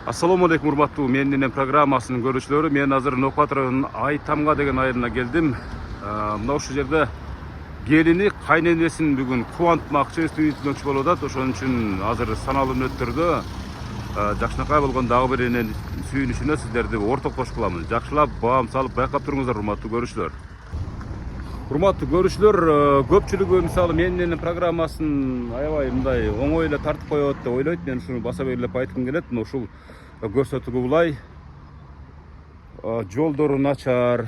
Assalamu alaikum урматтуу менин программасынын көрүүчүлөрү. Мен азыр Нокатрын Айтамга деген айылына келдим. Мына ушул жерде келини кайненесин бүгүн кубантмакчы, студентмөкчү болуп атат. Ошон үчүн азыр саналуу мүнөттөрдө жакшынакай болгон дагы бир эненин сүйүнүшүнө сиздерди ортоктош кыламын. Жакшылап баам салып байкап туруңуздар урматтуу көрүүчүлөр. Урматтуу көрүүчүлөр, көпчүлүгү мисалы менин программасын аябай мындай оңой эле тартып коет деп ойлойт. Мен ушуну баса белгилеп айткым келет. Ушул көрсөтүүгө булай жолдору начар,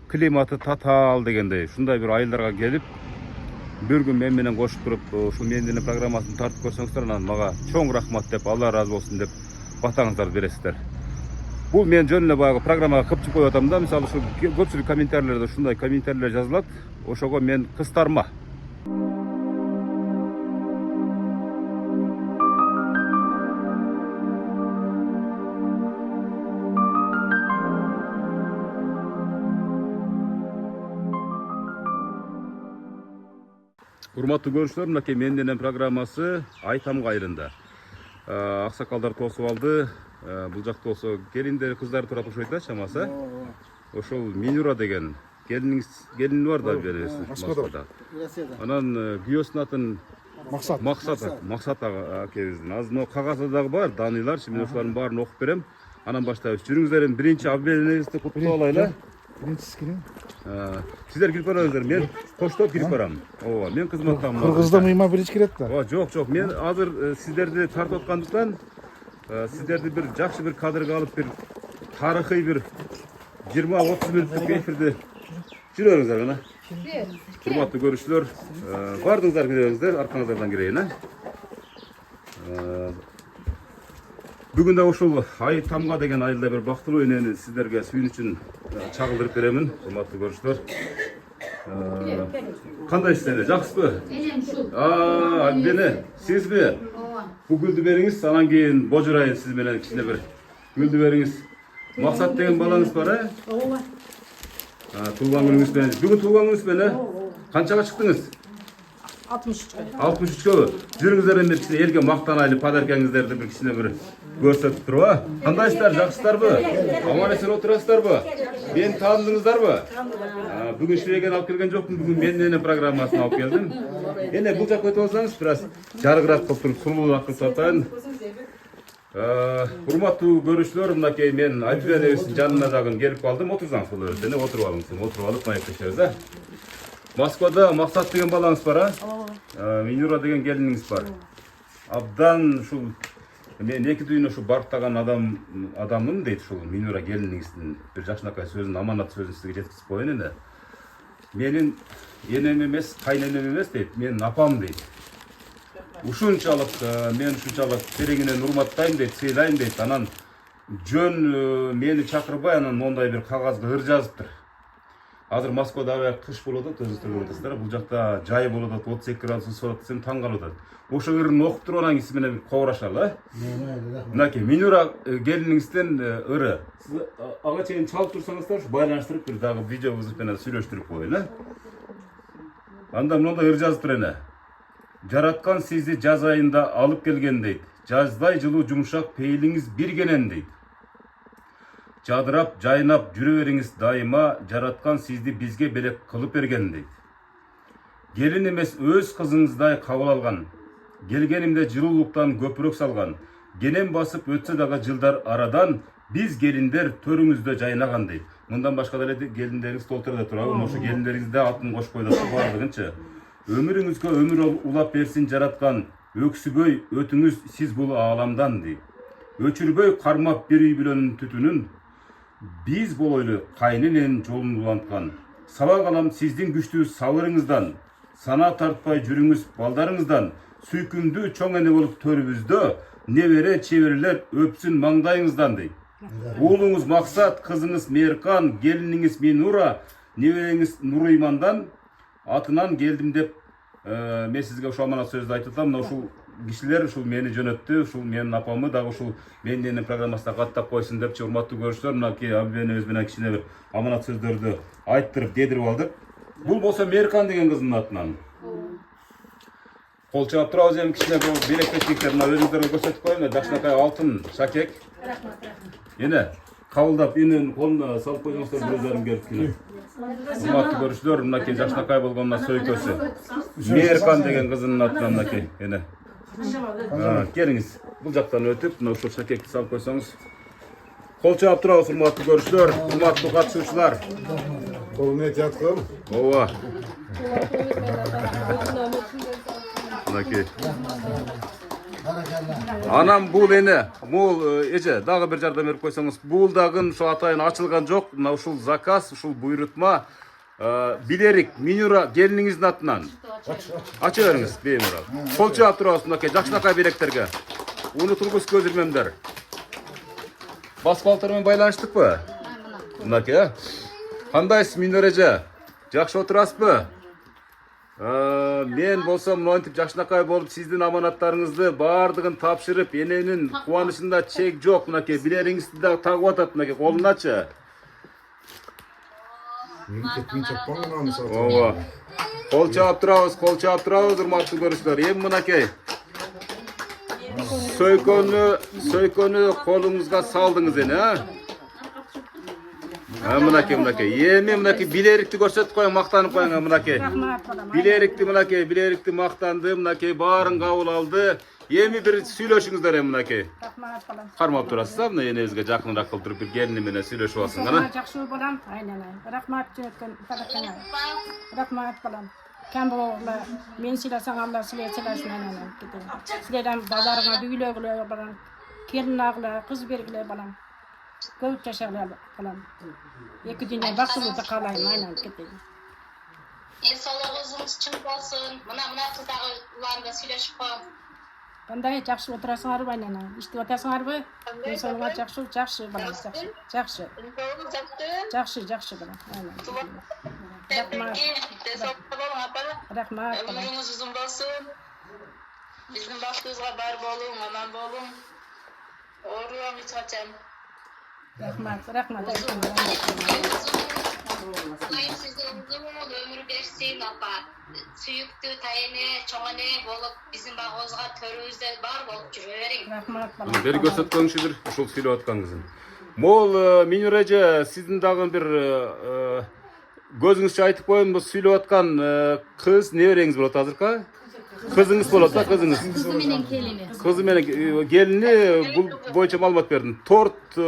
климаты татаал дегендей ушундай бир айылдарга келип бир күн мен менен кошуп туруп ушул менин программасын тартып көрсөңүздөр, анан мага чоң рахмат деп, Алла ыраазы болсун деп батаңыздарды бересиздер. Бул мен жөн эле баягы программага кыпчык коюп атам да, мисалы ушул көпчүлүк комментарийлерде ушундай комментарийлер жазылат. Ошого мен кыстарма урматтуу көрүүчүлөр, мынакей менин программасы Айтамга айылында. Аксакалдар тосуп алды. Бул жакта болсо келиндер, кыздар турат окшойт да чамасы. Ошол Минура деген келини бар да Москвада. Анан күйөөсүнүн атын Максат акебиздин. Азыр мына кагазда дагы бар даныйларчы, мен ошолордун баарын окуп берем. Анан баштайбыз. Жүрүңүздөр, эми биринчи аббелинибизди куттуктап алайлы. Биринчиси кирин. Сиздер кирип барыңыздар, мен коштоп кирип барам. Ооба, мен кызматтамын. Кыргызда мыйма биринчи кирет да. Жок, мен азыр сиздерди тартып аткандыктан сиздерди бир жакшы бир кадрга алып, бир тарыхый бир 20-30 мүнөттүк эфирди жүрө бериңиздер мына. Урматтуу көрүүчүлөр, бардыңыздар кире аркаңыздардан кирейин. Бүгүн да ушул Айтамга деген айылда бир бактылуу энени сиздерге сүйүн үчүн чагылдырып беремин, урматтуу көрүүчүлөр. Кандайсыздар, жакшысызбы? Энем ушул. Абдене, сизби? Ооба. Бул гүлдү бериңиз, анан кийин божурайын сиз менен кичине бир гүлдү бериңиз. Максат деген балаңыз бар, Ооба. Туулган күнүңүз менен. Бүгүн туулган күнүңүз менен канчага чыктыңыз? 63-кө. 63-кө. Жүрүңүздөр, эми кичине элге мактанайлы подаркаңыздарды бир кичине бир көрсөтүп туруп, кандайсыздар, жакшысыздарбы? Аман эсен отурасыздарбы? Мени таандыңыздарбы? Бүгүн ширеген алып келген жокмун, бүгүн менин программасын алып келдим. Эне бул жакка өтүп алсаңыз, бир аз жарыгыраак кылып туруп, сулуулаак кылып атайын. Урматтуу көрүүчүлөр, мынакей мен Альбиянебиздин жанына дагы келип калдым. Отурсаңыз болор, эне отуруп алыңыз, отуруп алып маектешебиз, Москвада Максат деген балаңыз бар, Минура деген келиниңиз бар. Абдан ушул мен эки дүйнө ушу барктаган адаммын дейт ушул Минура келиниңиздин бир жакшынакай сөзүн, аманат сөзүн сизге жеткизип коеюн эне. Менин энем эмес, кайненем эмес дейт, менин апам дейт. Ушунчалык мен ушунчалык тереңинен урматтайм дейт, сыйлайм дейт. Анан жөн мени чакырбай, анан мондай бир кагазга ыр жазыптыр. Азыр Москвада аябай кыш болуп атат, өзүңүздөр көрүп атасыздар. Бул жакта жай болуп атат, 32 градус соолук десем таң калып атат. Ошо ырын окуп туруп анан кийин сиз менен бир кобурашалы, Мынакей Минура келиниңизден ыры. Сиз ага чейин чалып турсаңыздар, байланыштырып бир дагы видеобуз менен сүйлөштүрүп коеюн, Анда мындай ыр жазыптыр эне. Жараткан сизди жаз айында алып келген дейт. Жаздай жылуу жумшак пейлиңиз биргенен дейт. Жадырап, жайнап жүрө бериңиз дайыма, жараткан сизди бизге белек кылып берген дейт. Келин эмес өз кызыңыздай кабыл алган. Келгенимде жылуулуктан көпүрөк салган. Кенен басып өтсө дагы жылдар арадан, биз келиндер төрүңүздө жайнаган дейт. Мындан башка деле келиндериңиз толтурда турабы, ошо келиндериңизде атын кошуп койдук баардыгынчы. Өмүрүңүзгө өмүр улап берсин жараткан, өксүбөй өтүңүз сиз бул ааламдан дейт. Өчүрбөй кармап бир үй бүлөнүн түтүнүн, биз болойлу кайнененин жолун уланткан. Сабак алам сиздин күчтүү сабырыңыздан, сана тартпай жүрүңүз балдарыңыздан, сүйкүмдүү чоң эне болуп төрүбүздө, небере чеберлер өпсүн маңдайыңыздан дейт. Уулуңуз Максат, кызыңыз Меркан, келиниңиз Минура, небереңиз Нурыймандан атынан келдим деп мен сизге ушул аманат сөздү айтып атам. Мына ушул кишилер ушул мени жөнөттү, ушул менин апамы дагы ушул менин программасына каттап койсун депчи, урматтуу көрүүчүлөр, мынакей аббенебиз менен кичине бир аманат сөздөрдү айттырып дедирип алдык. Бул болсо Меркан деген кыздын атынан. Kol çabap turabız hem kişine bu bilekteşlikler mına özüngizlerge көрсөтүп коеюн. Жакшынакай алтын шакек. Yine kavıldap inin koluna salıp koyduğunuzda gözlerim gelip yine. Hurmatlı görüşler, mınaki Жакшынакай болгонуна söykөsü. Merkan degen kızının atına mınaki yine. Geliniz. Bu jaktan ötüp, mına uşul şakekti salıp koysanız. Kol çabap turabız hurmatlı görüşler, hurmatlı katışıcılar. Kolunu et yatkım. Ova. Mınaki. Anam bul ene, bul ece, dağı bir jardam berip koysanız, bul dağın şu atayın açılgan yok, mına uşul zakaz, uşul buyurutma, bilerik, minura gelininizin atından. Açıveriniz, beyimura. Kol çabap turabız mınaki, Жакшынакай белектерге. Unutulguş gözürmemler. Basfaltlarмен байланыштык mı? Mınaki, ha? Kandayсыз minur ece? Жакшы отурасызбы? Men bolsam mынтип Жакшынакай болуп сиздин аманаттарыңызды бардыгын тапшырып, эненин кубанычында чек жок, мынакей билериңизди да тагып атат, мынакей колуначы. Ооба. Кол чаап турабыз, урматтуу көрүүчүлөр. Эми мынакей сөйкөнү колуңузга салдыңыз эне, а? Mınaki. Yemi mınaki bilerikti görsetip koyun, maktanıp koyun mınaki. Bilerikti maktandı, mınaki barın kabul aldı. Yemi bir süйлөшүңүздөр mınaki. Karmap turasız da mına enebizge jakыныраак kılıp turup bir gelini mene süйлөшүп alsın gana. Жақсы болам, айналайын. Рахмат жөнөткөн садакаңа. Рахмат балам. Кем болғыла, мен сыйласаң Алла силер сыйласын айналайын. Силерден базарыңа үйлөгүлө балам. Келин агыла, кыз бергиле балам. Көп жашагыла балам. Эки дүние бактылуу каалайм, айналып кетейин. Денсаулығыңыз чың болсын. Мына қыздагы уларга сүйлөшүп коем. Кандай жакшы отурасыңарбы айнана? Иштеп атасыңарбы? Денсаулыгыңа жакшы балам, жакшы. Жакшы балам. Рахмат. Ömrünüz uzun bolsun. Bizim baktığımızga bar bolun, aman bolun. Oruyorum hiç açam. Rahmat. Kudayım sizden uzun ömür versin apa. Suyuktü, tayene, çoğane bolup bizim bağızga törübüzde bar bolup жүрөберин. Rahmat балам. Бери көрсөткөнүңүз бир ушул сүйлөп атканыңыздын. Мол Минур эже, сиздин дагы бир көзүңүзчө айтып коеюн, бул сүйлөп аткан кыз небереңиз болот азыркы? Кызыңыз болот да, кызыңыз. Kızı menen kelini. Кызы менен келини бул боюнча маалымат бердим. Тортты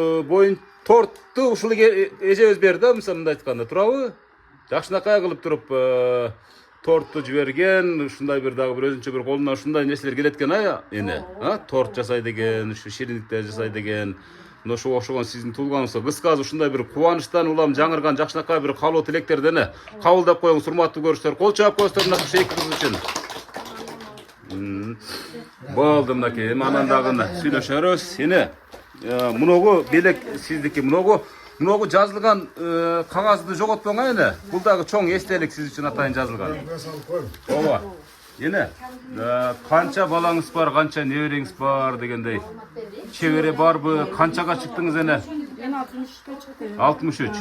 ушул эжебиз берди, мындай айтканда, турабы? Жакшынакай кылып туруп тортты жиберген, ушундай бир дагы бир өзүнчө бир колунан ушундай нерселер келет экен эне. Торт жасай деген, ушу шириндиктер жасай деген. Мына ошого окшогон сиздин туулганыңызга кыскасы ушундай бир кубанычтан улам жаңырган Жакшынакай бир каалоо тилектерди эне кабылдап коюңуз, урматтуу көрүүчүлөр. Кол чаап коесуздар мына эки кыз үчүн. Болду мынакей, эми анан дагы сүйлөшөрүз. Эне муногу белек сиздики, муногу жазылган кагазды жоготпоңа эне. Бул дагы чоң эстелик сиз үчүн атайын жазылган. Ооба. Эне канча балаңыз бар, канча небереңиз бар дегендей. Чебере барбы? Канчага чыктыңыз эне? Мен 63-кө чыктым. 63.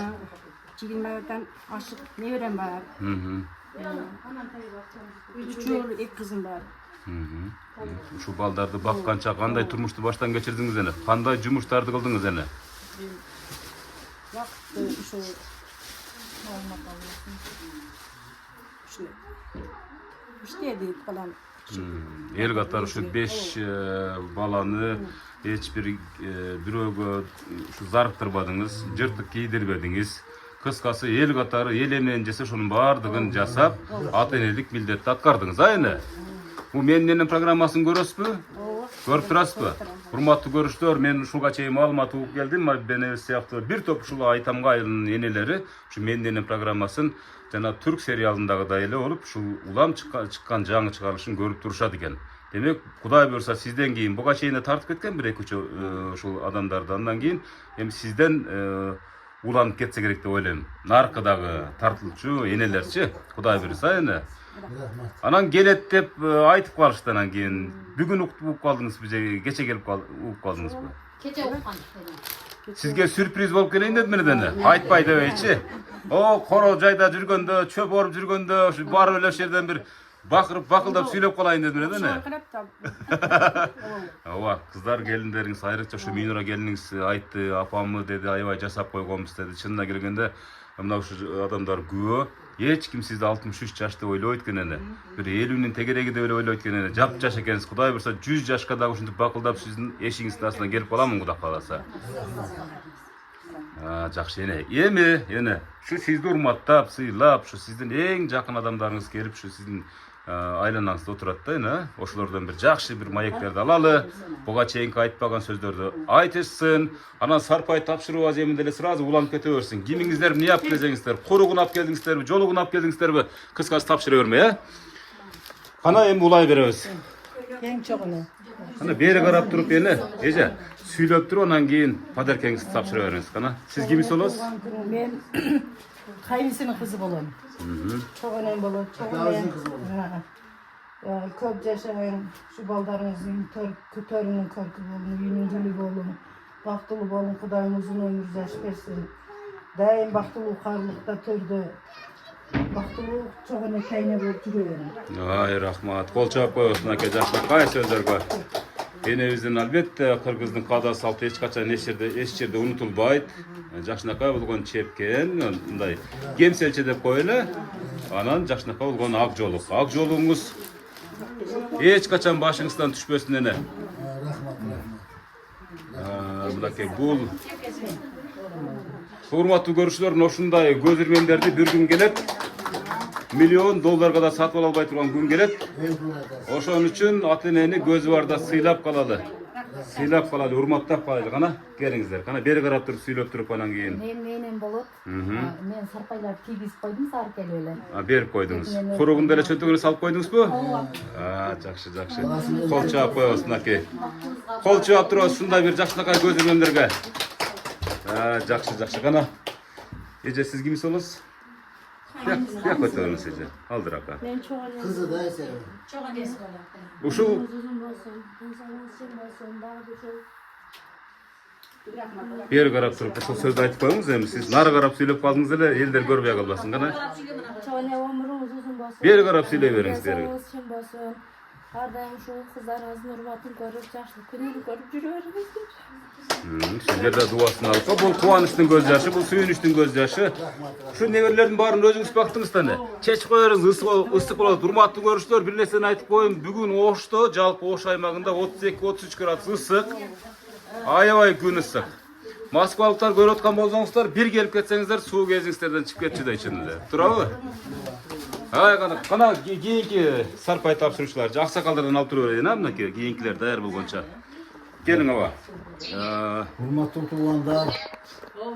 20-ден ашык неберем бар. 3 уулу, 2 кызым бар. Ушу балдарды бакканча кандай турмушту баштан кечирдиңиз эне? Кандай жумуштарды кылдыңыз эне? Вакытты ушул иштедик балам. Эл катары ушу 5 баланы эч бир бирөөгө ушу зарыктырбадыңыз, жыртык кийдирбедиңиз. Кыскасы эл катары эл эмнени жесе ошонун баардыгын жасап, ата энелик милдетти аткардыңыз, эне. Бул менин программасын көрөсүзбү? Көрүп турасызбы? Урматтуу көрүүчүлөр, мен ушуга чейин маалымат угуп келдим. Бенебиз сыяктуу бир топ ушул Айтамга айылынын энелери ушу менин программасын жана түрк сериалындагыдай эле болуп, ушул улам чыккан жаңы чыгарылышын көрүп турушат экен. Демек, Кудай буйрса сизден кийин буга чейин тартып кеткен бир эки ушул адамдарды, андан кийин эми сизден уланып кетсе керек деп ойлойм. Наркыдагы тартылчу энелерчи, Кудай буйрса эне. Анан келет деп айтып калышты, анан кийин бүгүн угуп калдыңызбы же кече келип угуп калдыңызбы? Keçe okukan. Сизге сюрприз болуп келейин дедим эле. Айтпай дебейчи. О, коро жайда жүргөндө, чөп оруп жүргөндө, барып эле ошол жерден бир Bakırıp bakıldap söylep kalayın dedin öyle ne? Şarkırat da. Ава, kızlar gelinleriniz ayrıca şu Minora gelininiz aytты, apamı dedi, aybay жасап койгонбуз dedi. Чынына келгенде мына ушул адамдар күбө эч ким сизди 63 жаш деп ойлобойт экен эне. Бир 50-нин тегереги деп эле ойлойт экен эне. Жап-жаш экенсиз. Кудай бурса 100 жашка дагы ушинтип бакылдап сиздин эшигиңиздин астына келип каламын Кудай кааласа. Жакшы эне şu сизди урматтап, сыйлап, şu сиздин эң жакын адамдарыңыз келип, şu сиздин айланаңызда отурат да эне. Ошолордон бир жакшы бир маектерди алалы. Буга чейинки айтпаган сөздөрдү айтышсын. Анан Сарпай тапшыруу аземинде эле сразу уланып кете берсин. Кимиңиздер эмне алып келсеңиздер, куругун алып келдиңиздерби, жолугун алып келдиңиздерби, кыскасы тапшыра берме, Кана эми улай беребиз. Ең чоғыны. Кана бери карап туруп эне, эже сүйлөп туруп анан кийин падеркеңизди тапшыра бериңиз. Кана сиз кимиз болосуз? Мен кайнысынын кызы болом. Чоғынан болот. Атаңыздын кызы болот. Көп жашаган şu балдарыңыздын төрүнүн көркү болун, үйүнүн гүлү болун, бактылуу болун, Кудайым узун өмүр жаш берсин. Дайым бактылуу карлыкта төрдө бактылуу чоғына кайна болуп жүрө берин. Ай, рахмат. Кол чаап коебуз мынакей жакшынакай сөздөргө. Энебиздин албетте кыргыздын каада салты эч качан эч жерде унутулбайт. Жакшынакай болгон чепкен, мындай кемселче деп коелу. Анан жакшынакай болгон ак жолук. Ак жолуңуз эч качан башыңыздан түшпөсүн эне. Мынакей бул урматтуу көрүүчүлөр, ушундай көз ирмемдерди бир күн келет. $1 миллион да сатып ала албай турган күн келет. Ошон үчүн ата-энени көзү барда сыйлап калалы. Сыйлап калалы, урматтап калалы. Кана келиңиздер. Кана бери карап туруп сүйлөп туруп анан кийин. Менен болот. Мен сарпайларды кийгизип койдум саркел эле. Берип койдуңуз. Куругунда эле чөнтөгүнө салып койдуңузбу? Жакшы. Кол чаап коебуз мынакей. Кол чаап турабыз ушундай бир жакшынакай көз ирмемдерге. Жакшы. Кана. Эже сиз кимиз болосуз? Як көтөрүңүз эже? Алдырака. Мен чоғын Kızı da ise. Ушул uzun bolsun, sen bolsun, bagı şu. бери карап туруп ушул сөздү айтып коюңуз эми. Сиз нары карап сүйлөп калдыңыз эле, элдер көрбөй калбасын. Кана. Çoğuna ömrünüz uzun bolsun. Бери карап сүйлөй бериңиз бери. Sen bolsun. Ardayım şu kızlarınızın hürmetini görüp, yaşlı gününü görüp жүрөбүз. Сиздер да дуасын алып, бул кубанычтын көз жашы, бул сүйүнүчтүн көз жашы. Ушу неберелердин баарын өзүңүз бактыңыз да эне. Чечип коерсуңуз, ысык болот. Урматтуу көрүүчүлөр, бир нерсени айтып коеюн. Бүгүн Ошто, жалпы Ош аймагында 32-33 градус ысык. Аябай күн ысык. Москвалыктар көрүп аткан болсоңуздар, бир келип кетсеңиздер, суу кезиңиздерден чыгып кетчү да ичинде. Турабы? Кана кийинки Сарпай тапшыруучулар, аксакалдардан алып туруп берейин, мынакей кийинкилер даяр болгончо. Келиң аба. Hurmatlı tuğanlar,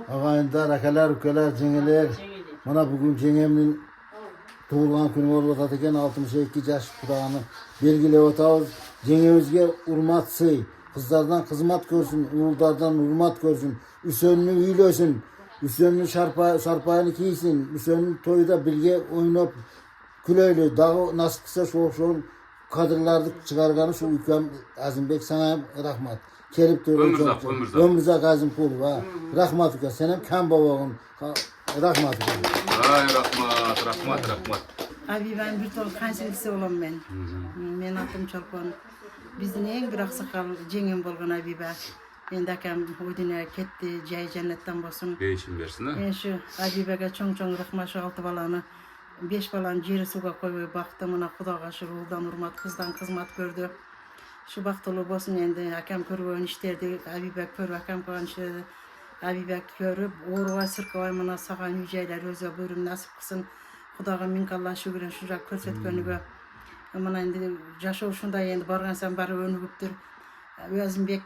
ağayınlar, akalar, ukalar, cengeler. Bana bugün cengemin tuğulgan günü olup atarken 62 yaş Kur'an'ı belgilep atağız. Cengemizge urmat sıy. Kızlardan kızmat görsün, uğuldardan urmat görsün. Üsönünü üylösün. Üsönünü şarpayını giysin. Üsönünü toyda bilge oynap külöylü. Dağı nasıl kısa soğuk kadırlardı çıkarganı şu ülkem Azimbek sana rahmat. Kelip durdu. Ömrüzak Azim Kulu ha. Rahmat uka. Senem kan babağın. Rahmat uka. Ay rahmat. Abi ben bir tol kanserlisi olam ben. Men atım Çolpon. Bizdin en bir aksakal jengem bolgan abi ben. Ben de akam oyduna ketdi, jay jannetten bolsun. Beyişim versin ha. Şu Abibe'ge çoğun rahmat şu 6 balanı. 5 balan jeri suga koyup baktı mına Kudaga şu uldan urmat kızdan kızmat gördü. Şu baktılı bolsun endi akam körgөн işlerdi, Abibek körüp akam koyan işlerdi. Abibek körüp oruğa sırkabay mına sagan yüceyler özü buyurun nasip kılsın. Kudaga minkallah şükürün şurak körsetkönüge. Mına endi jaşoo uşunday endi bargansan bari önügüptür. Azimbek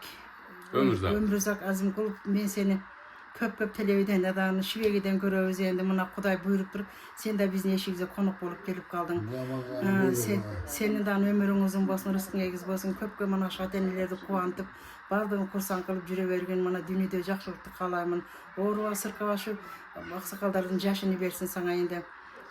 Ömrüzak Azim Kulup men seni köp televizyon adamını Şivegeden göröbüz endi mına Kuday buyurup durup sen de bizdin eşigizge konuk bolup gelip kaldın. Senin de ömürüň uzun bolsun, rızkıň egiz bolsun, köpkö mana şadenlerdi kuantıp bardığın kursan kılıp jüre bergen mana dünýede jakşylykty kalaymyn. Oruğa sırkaba şu aksakaldardyň jaşyny bersin sana endi.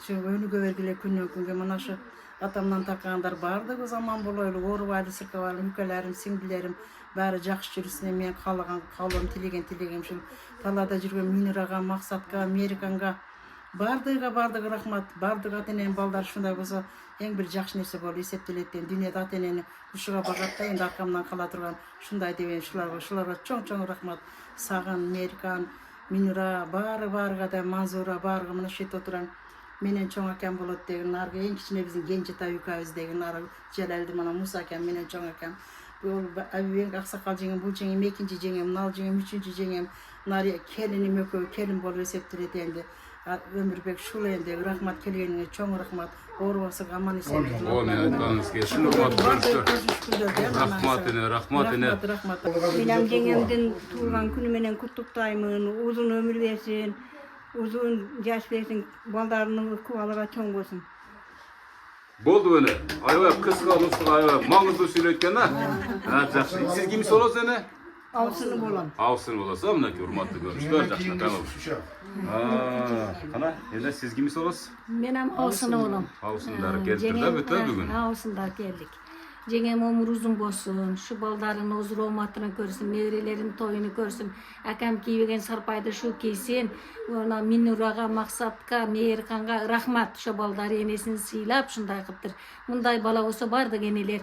Şu önüge bergile künden künge mana şu atamdan takandar bardyk o zaman boloylu oruğayly sırkabaly hükelerim, singdilerim bari jakşı jürüsine men kalagan kalbim tilegen şu talada jürgen Miniraga, Maksatga, Amerikanga Бардыгы рахмат. Бардыгы ата-эненин балдары ушундай болсо эң бир жакшы нерсе болуп эсептелет. Дүйнөдө ата-энени ушуга багат да энди аркамдан кала турган ушундай деп шуларга чоң рахмат. Сагын, Меркан, Минура, баарыга да Манзура, баарыга мына ушетип отурам. Менен чоң акам болот деген, нарга эң кичине биздин Кенже Табикабыз деген, нары Жалалды мына Муса акам, менен чоң акам. Бул Абибек Аксакал жеңем, бул жеңем, экинчи жеңем, нал жеңем, үчүнчү жеңем, нары келиним экөө келин болуп эсептелет энди. Өмүрбек шул энди рахмат келгениңе чоң рахмат. Оорубасың аман эсен. О, мен айтканыңыз келсин. Рахмат эне. Менен жеңемдин туулган күнү менен куттуктаймын. Узун өмүр берсин. Узун жаш берсин. Балдарынын кубалыга чоң болсун. Болду эне. Аябай кыска нуска аябай маңыздуу сүйлөткөн а. Жакшы. Сиз кимсиз болосуз эне? Алсыны болом. Алсын болосуз, мынакей урматтуу көрүштөр, жакшы канал. Кана, эне сиз кимсиз болосуз? Менен алсыны болом. Алсындар келди да бүтө бүгүн. Алсындар келдик. Жеңем өмүр узун болсун, ушу балдарын озур оматына көрсүн, неберелерин тоюну көрсүн. Акам кийбеген сарпайды шу кийсин. Мына Минурага, Максатка, Мейирканга рахмат. Ошо балдар энесин сыйлап ушундай кыптыр. Мындай бала болсо бардык энелер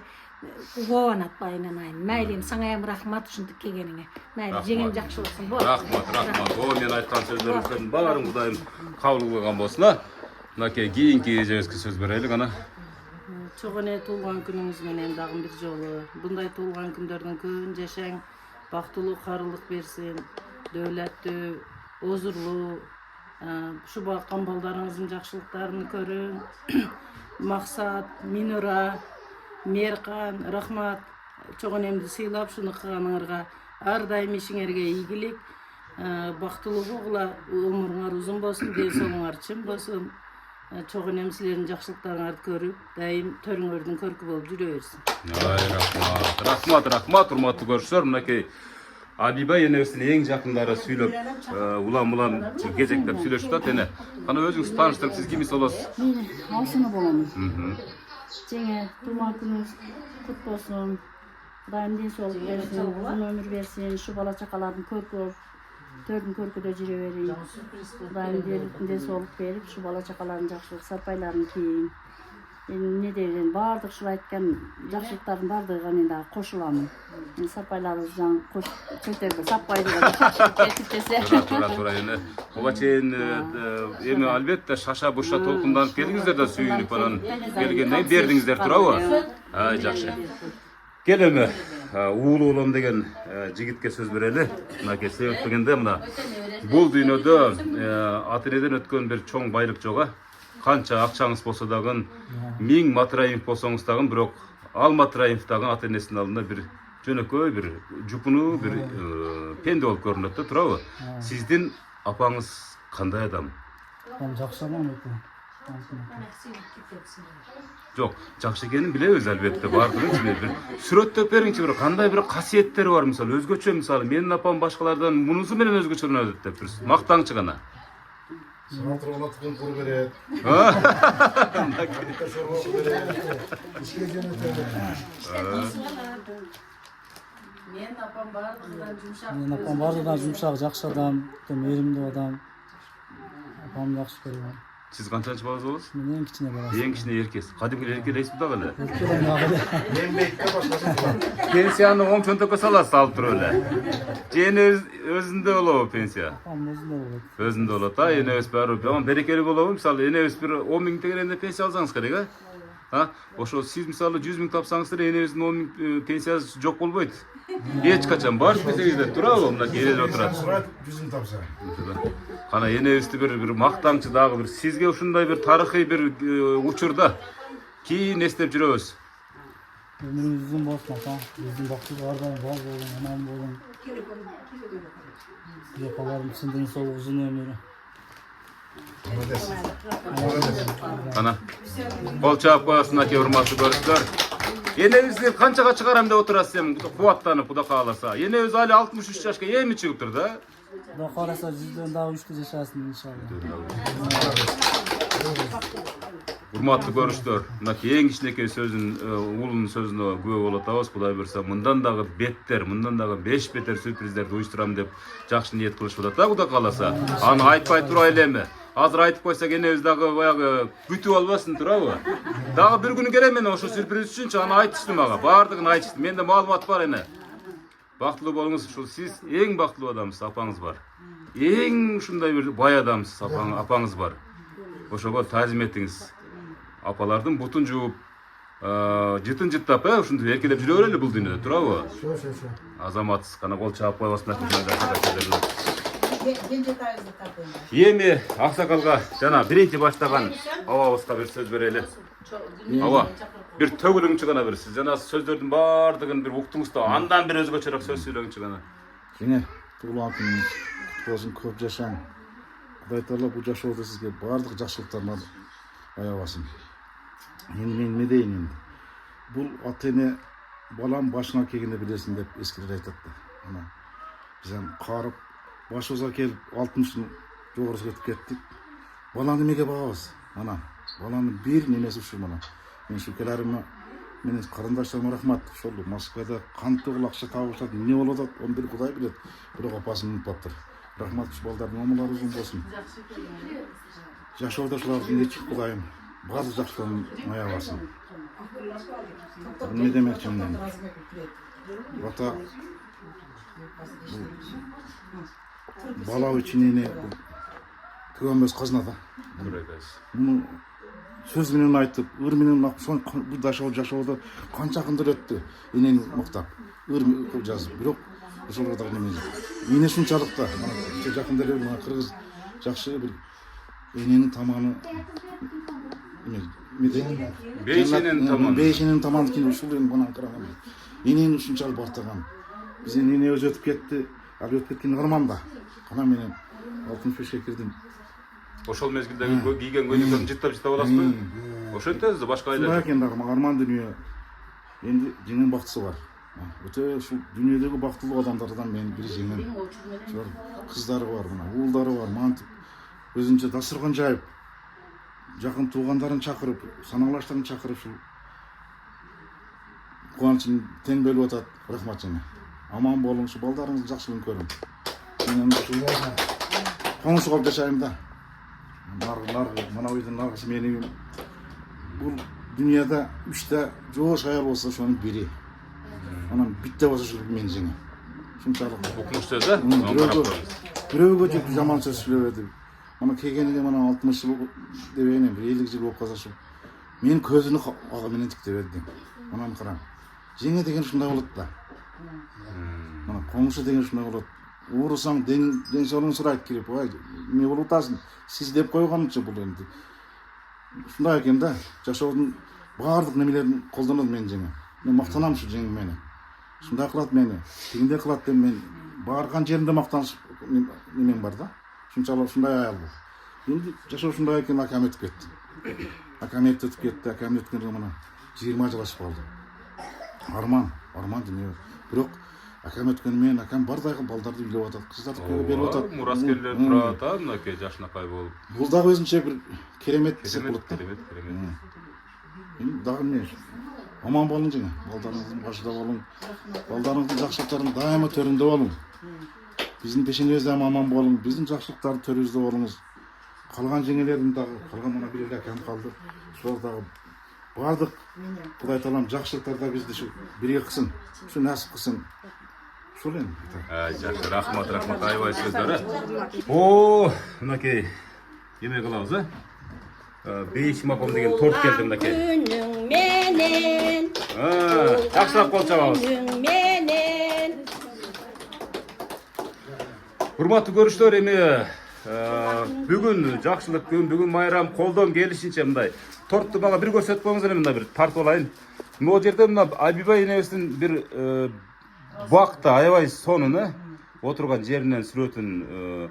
кубанат байынан айын. Майлим, саңа рахмат ушинтип келгениңе. Майли, жеңем жакшы болсун. Рахмат. О, мен айткан сөздөрүңүздүн баарын Кудайым кабыл кылган болсун а. Мынакей кийинки эжебизге сөз берели кана. Чоң эне туулган күнүңүз менен дагы бир жолу. Bunday туулган күндөрдүн көбүн жашаң, бактылуу, карылык берсин, дөөлөттүү, озурлуу, ушу баккан балдарыңыздын жакшылыктарын көрүң. Максат, Минура, Меркан, рахмат. Чоң энемди сыйлап ушуну кылганыңарга ар дайым ишиңерге ийгилик, бактылуу болгула, өмүрүңөр узун болсун, ден соолуңар чын болсун. Чоң энем силердин жакшылыктарыңарды көрүп, дайым төрүңөрдүн көркү болуп жүрө берсин. Рахмат, урматтуу көрүшчүлөр. Мынакей Абиба энебиздин эң жакындары сүйлөп, улам кезектеп сүйлөшүп атат эне. Кана өзүңүз тааныштырып, сиз кимсиз болосуз? Мен алсыны болом. Жеңе туулган күнүңүз кут болсун. Кудайым ден соолук берсин, узун өмүр берсин, ушу бала чакалардын көркү төрдүн көркүдө жүрө берейин. Кудайым ден соолук берип, ушу бала чакалардын жакшылык сарпайларын кийин. Не деген бардык ушул айткан жакшылыктардын бардыгына мен дагы кошуламын. Сарпайларыбыздан көтөргө саппайды деп Туура эне. Буга чейин эми албетте шаша буша толкунданып келдиңиздер да сүйүнүп анан келгенден бердиңиздер туурабы? Жакшы. Кел эми уулу болом деген жигитке сөз берели. Мынакей себеп дегенде мына бул дүйнөдө ата-энеден өткөн бир чоң байлык жок. Канча акчаңыз болсо дагы, 1000 матраимов болсоңуз дагы, бирок ал матраимов дагы ата-энесинин алдында бир жөнөкөй бир жупунуу бир пенде болуп көрүнөт да, туурабы? Сиздин апаңыз кандай адам? Жакшы адам өтө. Жок, жакшы экенин билебиз албетте, бардыгын ичинде бир сүрөттөп бериңчи, бир кандай бир касиеттери бар, мисалы өзгөчө, мисалы менин апам башкалардан мунусу менен өзгөчөлөнөт деп бир мактаңчы гана. Сынатыргана тукум кур берет. Менин апам бардыгынан жумшак, жакшы адам, мээримдүү адам. Апам жакшы көргөн. Siz kançançı balası olursunuz? Мен эң кичине баласы. Ең кичине эркес. Кадимки эркелейсиз да эле. Мен бекке башкасын кылам. Пенсияны оң чөнтөккө саласыз алып туруп эле. Жени өзүндө болобу пенсия? Апам өзүндө болот. Өзүндө болот. Энебиз баары жаман берекелүү болобу? Мисалы энебиз бир 10 000 тегеренде пенсия алсаңыз керек, Ошо сиз мисалы 100 000 тапсаңыздар, энебиздин 10 000 пенсиясы жок болбойт. Эч качан бар десеңиздер турабы? Мына келип отурат. 100 000 тапса. Кана энебизди бир мактаңчы дагы бир сизге ушундай бир тарыхый бир учурда кийин эстеп жүрөбүз. Өмүрүңүз узун болсун, апа. Биздин бактылуу ар дайым бал болуң, аман болуң. Сизге каларым сиздин соолук узун өмүрү. Кана кол чаап коесуң, аке, урматтуу көрүүчүлөр. Энебизди канчага чыгарам деп отурасыз эми, кубаттанып, Кудай кааласа. Энебиз али 63 жашка эми чыгыптыр да. Кудай кааласа 100дөн дагы үчтө жашасын иншалла. Урматтуу көрүүчүлөр, мынакей эң кичинекей уулунун сөзүнө күбө болуп атабыз. Кудай буйрса, мындан дагы беттер, мындан дагы 5 бетер сюрприздерди уюштурам деп жакшы ниет кылышып атат да, Кудай кааласа. Аны айтпай турайлы эми. Азыр айтып койсок энебиз дагы баягы күтүп албасын туурабы? Дагы бир күнү келем мен ошо сюрприз үчүнчү аны айтышты мага. Баардыгын айтышты. Менде маалымат бар эне. Бактылуу болуңуз, ушул сиз эң бактылуу адамсыз, апаңыз бар. Эң ушундай бир бай адамсыз, апаңыз бар. Ошого таазим этиңиз. Апалардын бутун жууп, жытын жыттап, ушинтип эркелеп жүрө берели бул дүйнөдө, туурабы? Şu. Азаматсыз гана кол чаап койбасын. Кенжетайыбызды тартайын. Эми аксакалга жана биринчи баштаган абабызга бир сөз берели. Аба, бир төгүлүңчү гана бир сиз жана сөздөрдүн баардыгын бир уктуңуз да андан бир өзгөчөрөөк сөз сүйлөңчү гана. Жеңе тугулган күнүңүз болсун, көп жашаң. Кудай таала бул жашоодо сизге баардык жакшылыктарын аябасын. Эми мен эмне дейин энди? Бул ата эне балам башыңа келгенде билесиң деп эскерер айтат да. Ана биз эми карып башыбызга келип 60 жогору кетип кеттик. Баланы эмеге багабыз? Ана баланын бир немеси ушу мына. Мен шүкеларима менин карындаштарыма рахмат. Ошол Москвада кантип бул акча табышат, эмне болуп атат, оны бир Кудай билет. Бирок апасын унутпаптыр. Рахмат, ушу балдардын омулары узун болсун. Жашоодо ушулардын эч Кудайым баардык жакшылыгын аябасын. Эмне демекчи мен? Ата бала үчүн эне төгөнбөс казына да. Муну сөз менен айтып, ыр менен бул жашоодо канча күндөр өттү. Энени мактап, ыр жазып, бирок ошолго да неме жок. Эне ушунчалык да, мына жакында эле мына кыргыз жакшы бир эненин таманы бейшенин таманы кийин ушул эми мына караган. Энени ушунчалык бартаган. Биз эне өзү өтүп кетти, ал өтүп кеткени кырмам да. Кана менен 65 кирдим. Ошол мезгилдеги кийген көйнөктөрдү жыттап аласызбы? Ошентесиз башка айла. Шундай экен дагы арман дүйнө. Энди жеңем бактысы бар. Өтө ушул дүйнөдөгү бактылуу адамдардан мен бири жеңем. Ошол кыздары бар, мына уулдары бар, мантип өзүнчө дастаркан жайып, жакын туугандарын чакырып, санаалаштарын чакырып ушул кубанычын тең бөлүп атат. Рахмат жеңе. Аман болуң, ушул балдарыңыздын жакшылыгын көрүң. Мен ушул коңшу калып жашайм да. Мына үйдүн наргысы менин. Бул дүйнөдө 3 жоош аял болсо ошонун бири. Анан битте болсо ушул мен жеңе. Ушунчалык укмуш сөз да? Бирөөгө жек жаман сөз сүйлөбөдү. Мана келгениге мана 60 жыл дебейин, 50 жыл болуп калса мен көзүнү ага менен тиктеп бердим. Анан караң. Жеңе деген ушундай болот да. Мана коңшу деген ушундай болот. Уурусаң ден соолуң сурайт кирип, ой, эмне болуп атасың? Сиз деп койгончу бул энди. Ушундай экен да. Жашоодун баардык немелерин колдонот мен жеңе. Мен мактанам ушу жеңем мени. Ушундай кылат мени, тигиндей кылат деп мен барган жеримде мактаныш немем бар да. Ушунчалык ушундай аял бул. Энди жашоо ушундай экен, акам өтүп кетти. Акам өтүп кетти, акам өткөндө мына 20 жыл ашып калды. Арман демек. Бирок акам өткөнү менен акам бардайгы балдарды үйлөп атат, кыздарды күйгө берип атат. Мураскерлер турат, мынакей жашынакай болуп. Бул дагы өзүнчө бир керемет десек болот да. Керемет. Эми дагы эмне? Аман болуң жеңе. Балдарыңыздын башында болуң. Балдарыңыздын жакшылыктарын дайыма төрүндө болуң. Биздин пешенебиз да аман болуң. Биздин жакшылыктарды төрүбүздө болуңуз. Калган жеңелердин дагы, калган мына бир эле акам калды. Ошол дагы бардык Кудай таалам жакшылыктарда бизди ушу бирге кылсын. Ушу насип кылсын. Ушул эми. Жакшы, рахмат, аябай сөздөр. О, мынакей эме кылабыз, Бейшим апам деген торт келди мынакей. Күнүң менен. Жакшылап кол чабабыз. Күнүң менен. Урматтуу көрүүчүлөр, эми бүгүн жакшылык күн, бүгүн майрам, колдон келишинче мындай тортты мага бир көрсөтүп коюңуз, мындай бир тартып алайын. Могу жерде мына Айбибай энебиздин бир бакта аябай сонун отурган жеринен сүрөтүн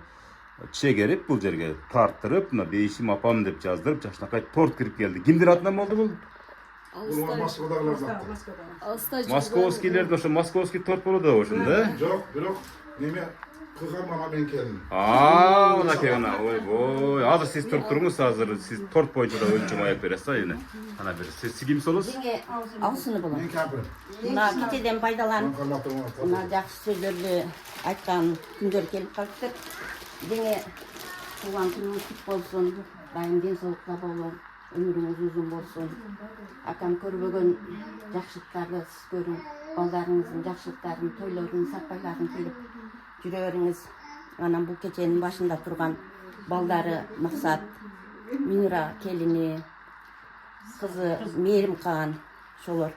чегерип бул жерге тарттырып, мына Бейшим апам деп жаздырып, жакшынакай торт кирип келди. Кимдин атынан болду бул? Бул Москвадагылар. Московскийлерде ошо московский торт болот ошондо, Жок, бирок неме кыйгармага мен келдим. Мынакей ана, ойбой, азыр сиз туруп туруңуз, азыр сиз торт боюнча да өлчөм аяп бересиз, эне. Ана бир сиз ким солосуз? Аусыны болот. Мен кемпир. Мына кечеден пайдаланып, Калматым. мына жакшы сөздөрдү айткан күндөр келип калыптыр. Жеңе Туған күніңіз құт болсын, дайым денсаулықта болun, ömrünüz uzun bolsun. Akam көрбөгөн жакшылыктарды сиз көрүң, балдарыңыздын жакшылыктарын, тойлорун, сарпайларын келип жүрө бериңиз. Анан бул кеченин башында турган балдары Максат, Мира келини, кызы Мейримкан, ошолор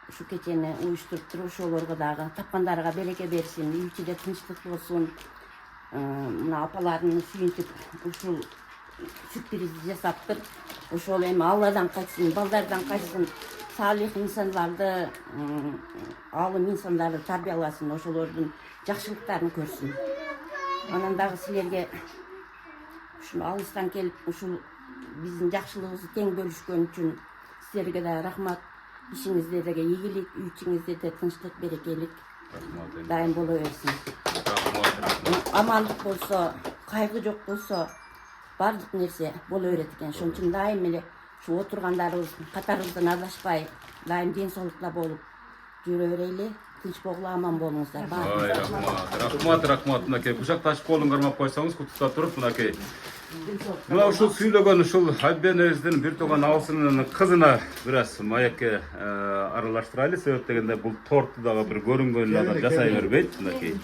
ушу кечени уюштуруп ошолорго дагы тапкандарга береке берсин, үй ичиде тынчтык болсун. Мына апаларын сүйүнтүп ушул сюрприз жасаптыр. Ошол эми Алладан кайтсын, балдардан кайтсын, салих инсандарды, алым инсандарды тарбияласын, ошолордун жакшылыктарын көрсүн. Анан дагы силерге ушул алыстан келип ушул биздин жакшылыгыбызды тең бөлүшкөн үчүн силерге да рахмат. Ишиңиздерге ийгилик, үй ичиңизде де тынчтык, берекелик дайым боло берсин. Амандык болсо, кайгы жок болсо, бардык нерсе боло берет экен. Ошон үчүн дайым эле ушу отургандарыбыз катарыбыздан адашпай, дайым ден соолукта болуп жүрө берели. Тынч болгула, аман болуңуздар. Рахмат. Мынакей кучакташып колун кармап койсоңуз куттуктап туруп, мынакей. Мына ушул сүйлөгөн ушул Аббенебиздин бир тууган абысынын кызына бир аз маекке аралаштырайлы. Себеп дегенде бул торту дагы бир көрүнгөнүн адам жасай бербейт. Мынакей.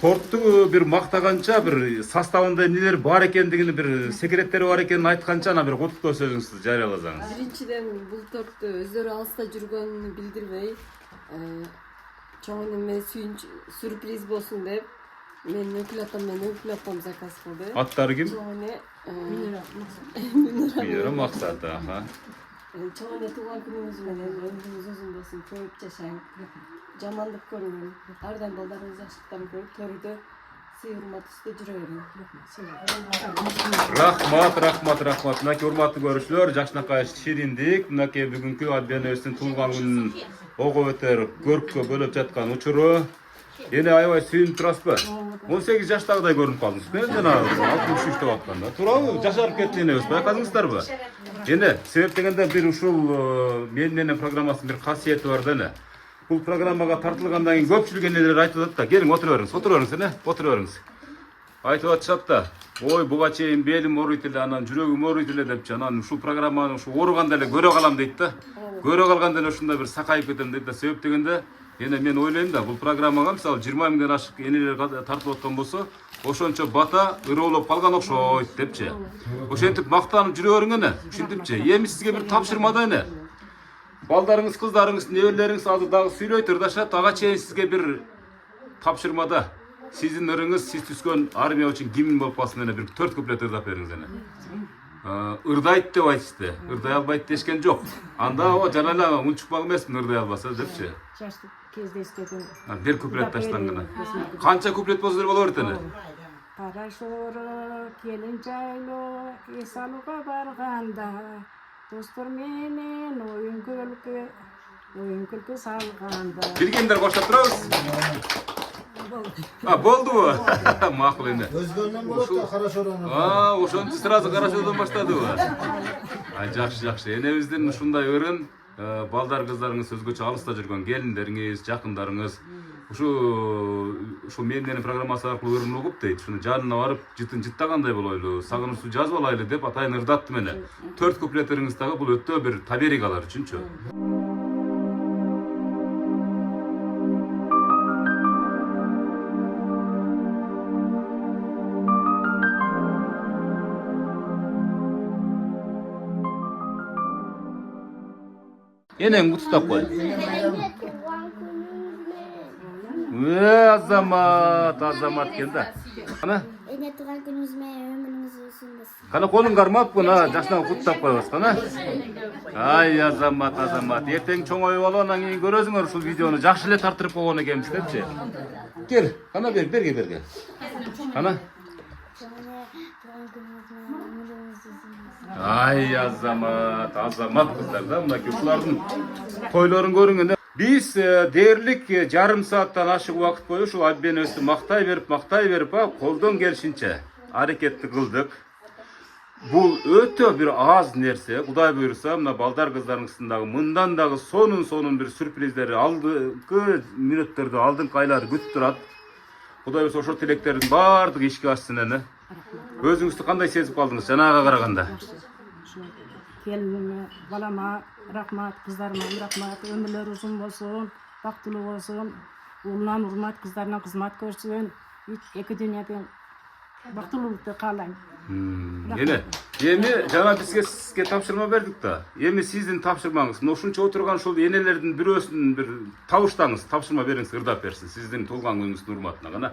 Тортту бир мактаганча, бир составында эмнелер бар экендигини, бир секреттери бар экенин айтканча, ана бир куттуктоо сөзүңүздү жарыяласаңыз. Биринчиден бул торту өздөрү алыста жүргөнүн билдирбей, чоң эме сюрприз болсун деп мен өкүл атам заказ кылды. Аттары ким? Чоң эне Мира Максат. Чоң эне тууган күнүңүз менен өмүрүңүз узун болсун, көп жашаң. Жамандык көрүңүн. Ар дайым балдарыңыз жакшылыктарын көрүп, төрүдө сый урмат үстү жүрө бериң. Рахмат. Мынакей урматтуу көрүүчүлөр, жакшынакай шириндик. Мынакей бүгүнкү Аббенебиздин туулган күнүн ого бетер көрккө бөлөп жаткан учуру. Эне аябай сүйүнүп турасызбы? 18 жаштагыдай көрүнүп калдыңыз. Мен жана 63 деп атканда. Туурабы? Жашарып кетти энебиз. Байкадыңыздарбы? Эне себеп дегенде бир ушул менин программасынын бир касиети бар да эне. Бул программага тартылгандан кийин көпчүлүк энелер айтып атат да. Келиң отура бериңиз эне, отура бериңиз. Айтып атышат да. Ой, буга чейин белим ооруйт эле, анан жүрөгүм ооруйт эле депчи. Анан ушул программаны ушу ооруганда эле көрө калам дейт да. Көрө калганда эле ушундай бир сакайып кетем дейт да. Себеп дегенде эне мен ойлойм да, бул программага мисалы 20 миңден ашык энелер тартылып аткан болсо, ошончо бата ыроолоп калган окшойт депчи. Ошентип мактанып жүрө бериң эне. Ушинтипчи. Эми сизге бир тапшырма да эне. Балдарыңыз, кыздарыңыз, неберелериңиз азыр дагы сүйлөй турдашат. Ага чейин сизге бир тапшырмада сиздин ырыңыз, сиз түскөн армия үчүн гимн болуп калсын эне, бир 4 куплет ырдап бериңиз эне. Ырдайт деп айтышты. Ырдай албайт дешкен жок. Анда о жана эле унчукпак эмесмин ырдай албаса депчи. Жаштык кезде эскедим. Бир куплет таштанган. Канча куплет болсо боло берет эне. Кара шоро келин жайлоо эс алууга барганда, достор менен оюн күлкү салганда. Билгендер коштоп турабыз. Болдубу? Макул эне. Өзгөнүн болот да Карашоронун. Ошончу сразу Карашоодон баштадыбы? Жакшы. Энебиздин ушундай ырын балдар кыздарыңыз, өзгөчө алыста жүргөн келиндериңиз, жакындарыңыз ушу менин программасы аркылуу ырын угуп дейт. Ушуну жанына барып жыттагандай болойлу, сагынычтуу жазып алайлы деп атайын ырдаттым эне. 4 куплетиңиз дагы бул өтө бир таберик алар үчүнчү. Eneng kutustap koy. Azamat keldi. Qana? Ene tug'an kuningiz bilan ömrünüz uzun bo'lsin. Qana qo'ling qarmab buni jashdan kutustap qo'yabsiz qana. Ay azamat. Erteng cho'ng'oyib olgandan keyin ko'rasizlar ушул видеону жакшы эле тартырып койгон экенбиз депчи. Кел, qana berge. Qana? Ay azamat kızlar da mınaki uşulardın toyların görüngende. Biz değerlik yarım saatten aşık vakit boyu şu Abbenebizdi makтай berip koldan gelişince hareketli kıldık. Bu öte bir az nerse, Kuday buyursa, mına baldar kızlarınızındaki mından dağı sonun bir sürprizleri aldığı minutlarda aldın kaylar güt durat. Kuday buyursa oşo tileklerin bardık işki açsın ene. Өзүңүздү кандай сезип калдыңыз жанага караганда? Келинime, balama rahmat, kızlarıma rahmat, ömürleri uzun olsun, baktulu olsun, oğlundan hurmat, kızlarına hizmet görsün, iki dünyada baktılılıkta kalayım. Ene, эми жана бизге сизге тапшырма бердик да. Эми сиздин тапшырмаңыз, ушунча отурган ушул энелердин бирөөсүн бир табыштаңыз, тапшырма бериңиз, ырдап берсин. Сиздин туулган күнүңүздүн урматына гана.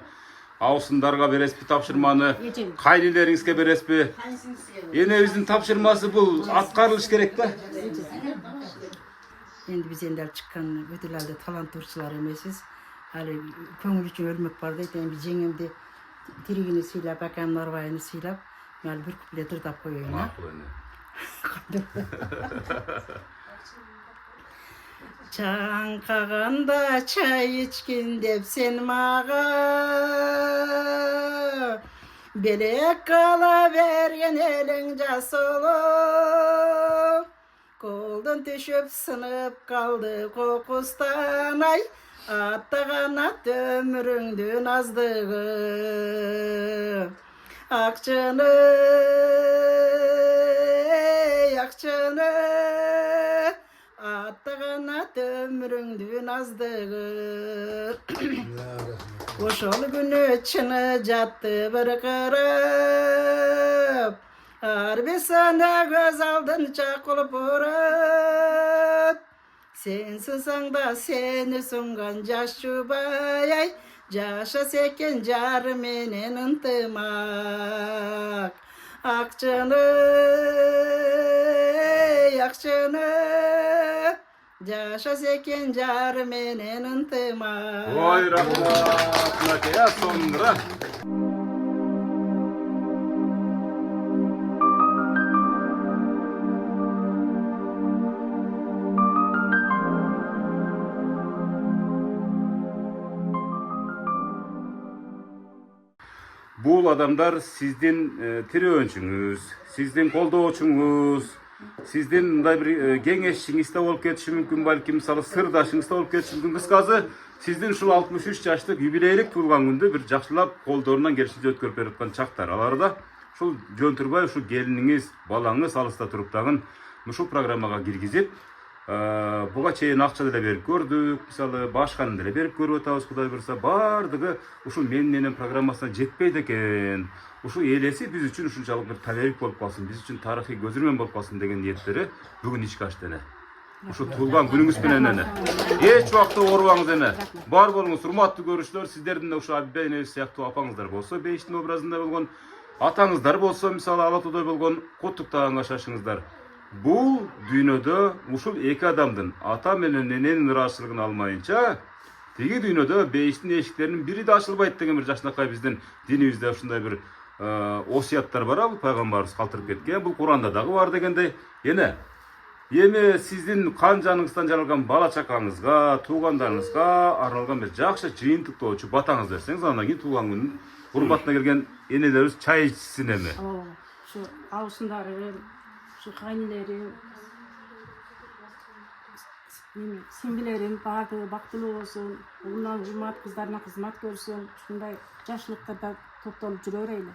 Абысындарга бересизби тапшырманы, кайнилериңизге бересизби? Энебиздин тапшырмасы бул аткарылыш керек да. Endi biz endel çıkan ödülerde talantırçılar emesiz. Hali köngül için ölmek var deydi. Endi jengemdi tirigini siylap, akam narvayını siylap, yani bir kuplet ırdap koyuyor. Çankaganda çay içkin dep sen mağa, belek kala vergen elin jasolu. Koldan düşüp sınıp kaldı kokustan ay, attağan at ömründün azdığı. Akçını, akçını, attağan at ömründün azdığı. Oşol günü çını jattı bir kırıp, harbi sana göz aldın çakılıp uğrap. Sensin sanda seni sungan jaş çubayay, jaşa seken jar menen ıntımak. Akçını, akçını, jaşa seken jar menen ıntımak. Oy rahmat, nakaya sonra. Бул адамдар сиздин тирөөчүңүз, сиздин колдоочуңуз, сиздин мындай бир кеңешчиңиз да болуп кетиши мүмкүн, балким мисалы сырдашыңыз да болуп кетиши мүмкүн. Кыскасы, сиздин ушул 63 жаштык юбилейлик туулган күндү бир жакшылап колдорунан келишинче өткөрүп берип аткан чактар. Аларда ушул жөн турбай ушул келиниңиз, балаңыз алыста туруп дагы ушул программага киргизип, буга чейин акча деле берип көрдүк, мисалы башканы деле берип көрүп атабыз, Кудай буйруса, бардыгы ушул менен программасына жетпейт экен. Ушул элеси биз үчүн ушунчалык бир табелик болуп калсын, биз үчүн тарыхый көзүрмөн болуп калсын деген ниеттери бүгүн ишке ашты эне. Ушул туулган күнүңүз менен эне. Эч убакта оорубаңыз эне. Бар болуңуз, урматтуу көрүүчүлөр, сиздердин да ушул Абиба эне сыяктуу апаңыздар болсо, бейиштин образында болгон, атаңыздар болсо, мисалы Алатуудой болгон, куттуктаганга шашыңыздар. Бул дүйнөдө ушул эки адамдын, ата менен эненин ыраазычылыгын алмайынча, тиги дүйнөдө бейиштин эшиктеринин бири да ачылбайт деген бир жакшынакай биздин динибизде ушундай бир осуяттар бар, бул пайгамбарыбыз калтырып кеткен, бул Куранда дагы бар дегендей. Эне, эми сиздин кан жаныңыздан жаралган бала чакаңызга, туугандарыңызга арналган бир жакшы жыйынтыктоочу батаңыз берсеңиз, андан кийин туулган күнүн урматына келген энелерибиз чай ичсин эми. Şu avusundары, şu kaynilerim, simgilerim bardı, baktılı olsun, ondan hürmet, kızlarına hizmet görsün, şunday yaşlılıkta toplanıp жүрөр eyle.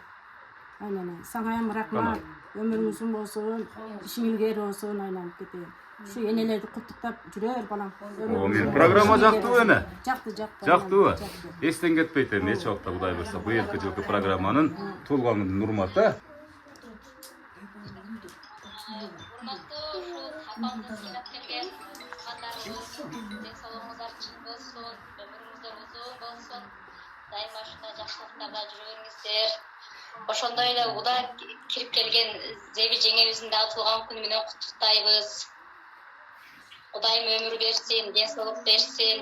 Aynen. Sana hem rahmat, ömrün uzun olsun, işin ilgili olsun, aynen gideyim. Şu enelerdi kutlukta жүрөр balam. O men programma жактыбы эне? Жакты. Жактыбы? Эстен кетпейт эми, эч убакта Кудай буйруса, быйылкы жылкы программанын туулган күнүнүн урматы. Урматтуу ушул апаңызды сыйлап келген кызматтарыңыз, денсаулыгыңыздар чың болсун, өмүрүңүздөр узун болсун, дайыма ушундай жакшылыктарда жүрүңүздөр. Ошондой эле уда кирип келген Зеби жеңебиздин дагы туулган күнү менен куттуктайбыз. Кудайым өмүр берсин, денсаулык берсин,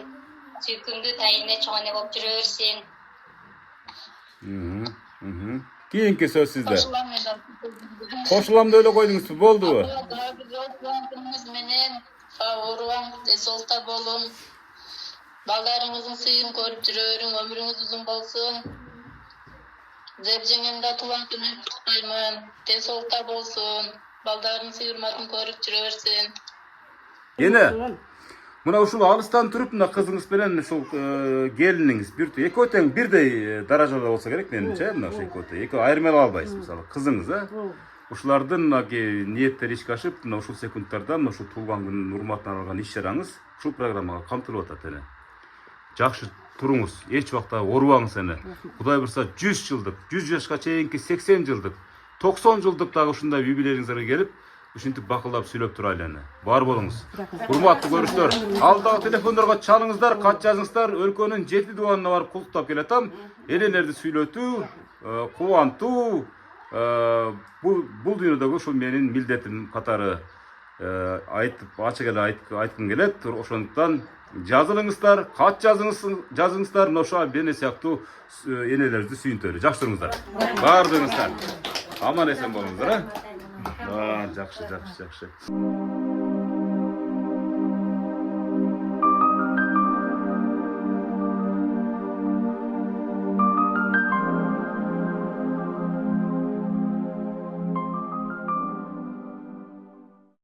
сүйкүмдүү тайине чоң эне болуп жүрө берсин. Кийинки сөз сизде. Кошулам деп эле койдуңузбу, болдубу? Күнүңүз менен ооруган денсаулукта болуң. Балдарыңыздын сыйын көрүп жүрө бериң, өмүрүңүз узун болсун. Зеп жеңем да туулган күнүн куттуктаймын. Денсаулукта болсун. Балдарынын сый урматын көрүп жүрө берсин. Эне, Мына ушул алыстан туруп мына кызыңыз менен ушул келиниңиз экөө тең бирдей даражада болсо керек менимче. Мына ошо экөө айырмалай албайсыз. Мисалы кызыңыз ушулардын ниеттери ишке ашып, мына ушул секундтарда мына ушул туулган күнүн урматына арналган иш чараңыз ушул программага камтылып атат эне. Жакшы туруңуз, эч убакта оорубаңыз эне. Кудай бурса 100 жылдык, 100 жашка чейинки 80 жылдык, 90 жылдык дагы ушундай юбилейиңизге келип, ушинтип бакылдап сүйлөп турайлы эне. Бар болуңуз. Урматтуу көрүүчүлөр, алдагы телефондорго чалыңыздар, кат жазыңыздар, өлкөнүн 7 дубанына барып кулуктап келатам. Элелерди сүйлөтүү, кубантуу, бул дүйнөдөгү ушул менин милдетим катары айтып, ачык эле айткым келет. Ошондуктан жазылыңыздар, кат жазыңыздар, ошо бене сыяктуу энелерди сүйүнтөлү. Жакшы туруңуздар. Баардыгыңыздар. Аман эсен болуңуздар, Жакшы.